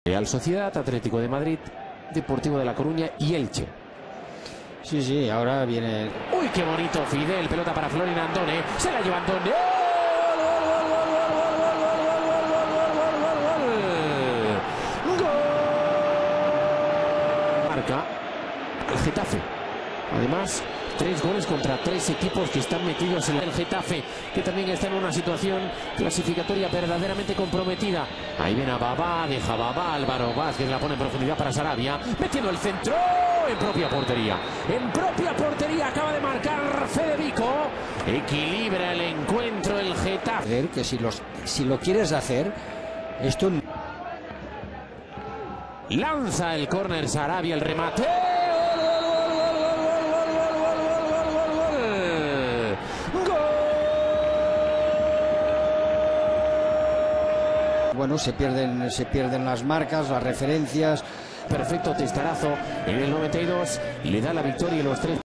Real Sociedad, Atlético de Madrid, Deportivo de La Coruña y Elche. Sí, ahora viene... ¡Uy, qué bonito! Fidel, pelota para Florin Andone. Se la lleva Andone. ¡Gol! Marca el Getafe. Además, 3 goles contra 3 equipos que están metidos en el Getafe, que también está en una situación clasificatoria verdaderamente comprometida. Ahí viene a Babá, deja Babá, Álvaro Vázquez la pone en profundidad para Sarabia, metiendo el centro en propia portería. En propia portería acaba de marcar Federico. Equilibra el encuentro el Getafe. Que si lo quieres hacer, esto... Lanza el córner Sarabia, el remate. Bueno, se pierden las marcas, las referencias. Perfecto testarazo en el 92, le da la victoria y los 3